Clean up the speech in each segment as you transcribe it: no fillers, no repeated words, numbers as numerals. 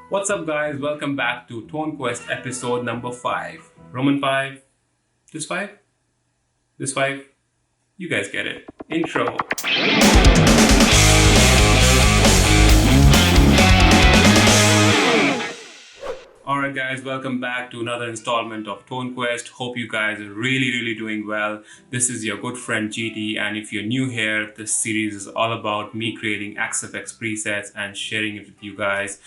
What's up, guys? Welcome back to ToneQuest episode number 5. Roman 5. This 5? This 5? You guys get it. Intro. Alright guys, welcome back to another installment of ToneQuest. Hope you guys are really doing well. This is your good friend GT, and if you're new here, this series is all about me creating XFX presets and sharing it with you guys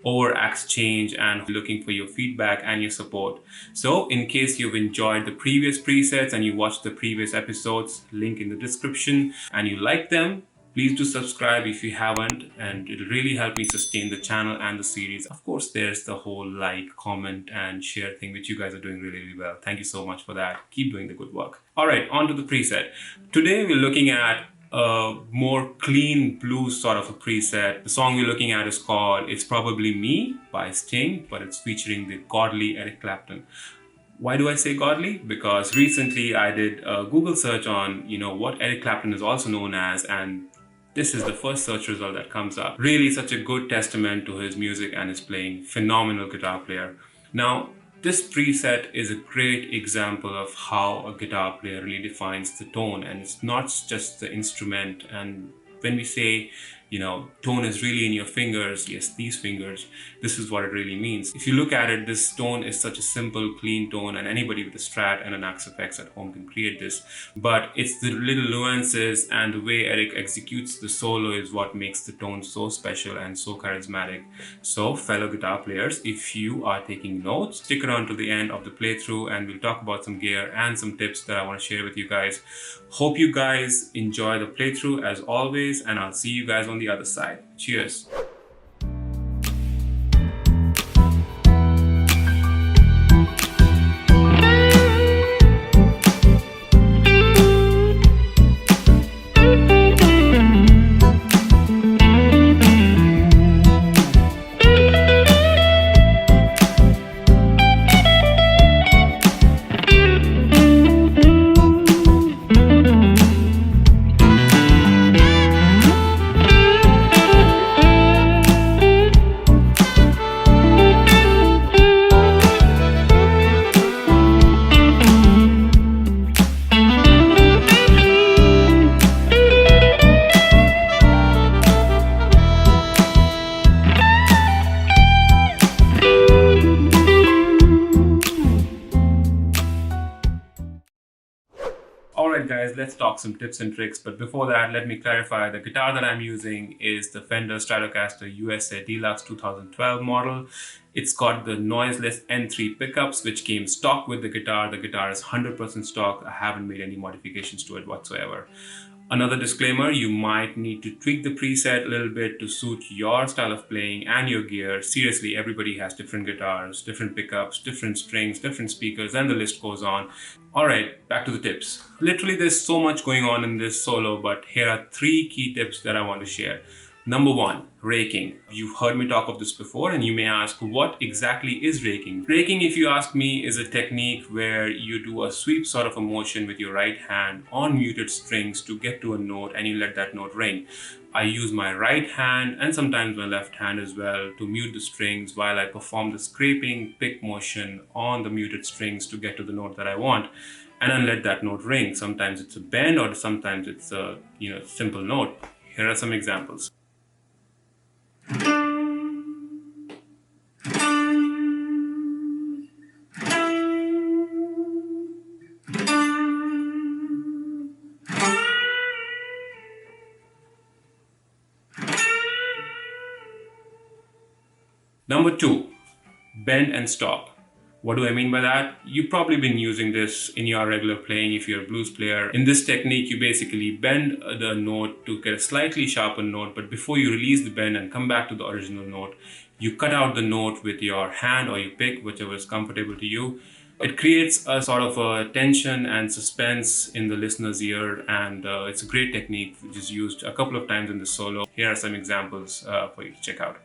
over Exchange and looking for your feedback and your support. So in case you've enjoyed the previous presets and you watched the previous episodes, link in the description, and you like them, please do subscribe if you haven't, and it'll really help me sustain the channel and the series. Of course, there's the whole like, comment, and share thing, which you guys are doing really well. Thank you so much for that. Keep doing the good work. All right, on to the preset. Today, we're looking at a more clean blues sort of a preset. The song we're looking at is called It's Probably Me by Sting, but it's featuring the godly Eric Clapton. Why do I say godly? Because recently I did a Google search on, what Eric Clapton is also known as, and this is the first search result that comes up. Really such a good testament to his music and his playing. Phenomenal guitar player. Now, this preset is a great example of how a guitar player really defines the tone, and it's not just the instrument. And when we say, tone is really in your fingers, yes, these fingers, this is what it really means. If you look at it, this tone is such a simple, clean tone, and anybody with a Strat and an XFX at home can create this. But it's the little nuances and the way Eric executes the solo is what makes the tone so special and so charismatic. So, fellow guitar players, if you are taking notes, stick around to the end of the playthrough and we'll talk about some gear and some tips that I want to share with you guys. Hope you guys enjoy the playthrough as always, and I'll see you guys on the other side. Cheers. Alright guys, let's talk some tips and tricks, but before that, let me clarify the guitar that I'm using is the Fender Stratocaster USA Deluxe 2012 model. It's got the noiseless N3 pickups which came stock with the guitar. The guitar is 100% stock. I haven't made any modifications to it whatsoever. Another disclaimer, you might need to tweak the preset a little bit to suit your style of playing and your gear. Seriously, everybody has different guitars, different pickups, different strings, different speakers, and the list goes on. Alright, back to the tips. Literally, there's so much going on in this solo, but here are 3 key tips that I want to share. Number 1, raking. You've heard me talk of this before, and you may ask, what exactly is raking? Raking, if you ask me, is a technique where you do a sweep sort of a motion with your right hand on muted strings to get to a note, and you let that note ring. I use my right hand and sometimes my left hand as well to mute the strings while I perform the scraping pick motion on the muted strings to get to the note that I want, and then let that note ring. Sometimes it's a bend or sometimes it's a simple note. Here are some examples. Number 2, bend and stop. What do I mean by that? You've probably been using this in your regular playing if you're a blues player. In this technique, you basically bend the note to get a slightly sharper note, but before you release the bend and come back to the original note, you cut out the note with your hand or you pick, whichever is comfortable to you. It creates a sort of a tension and suspense in the listener's ear, and it's a great technique which is used a couple of times in the solo. Here are some examples for you to check out.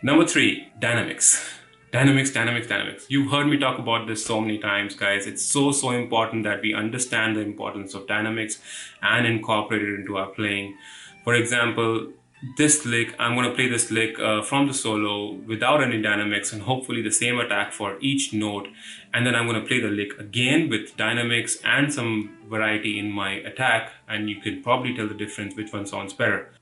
Number 3, dynamics. Dynamics, dynamics, dynamics. You've heard me talk about this so many times, guys. It's so important that we understand the importance of dynamics and incorporate it into our playing. For example, this lick, I'm going to play this lick from the solo without any dynamics and hopefully the same attack for each note. And then I'm going to play the lick again with dynamics and some variety in my attack. And you can probably tell the difference which one sounds better.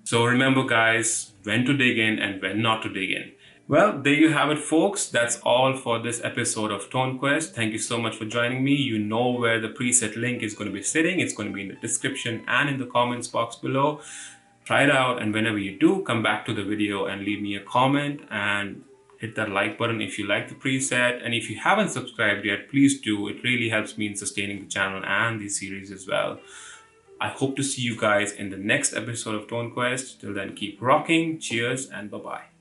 So remember, guys, when to dig in and when not to dig in. Well, there you have it, folks. That's all for this episode of ToneQuest. Thank you so much for joining me. You know where the preset link is going to be sitting. It's going to be in the description and in the comments box below. Try it out, and whenever you do, come back to the video and leave me a comment and hit that like button if you like the preset. And if you haven't subscribed yet, please do. It really helps me in sustaining the channel and the series as well. I hope to see you guys in the next episode of ToneQuest. Till then, keep rocking. Cheers and bye-bye.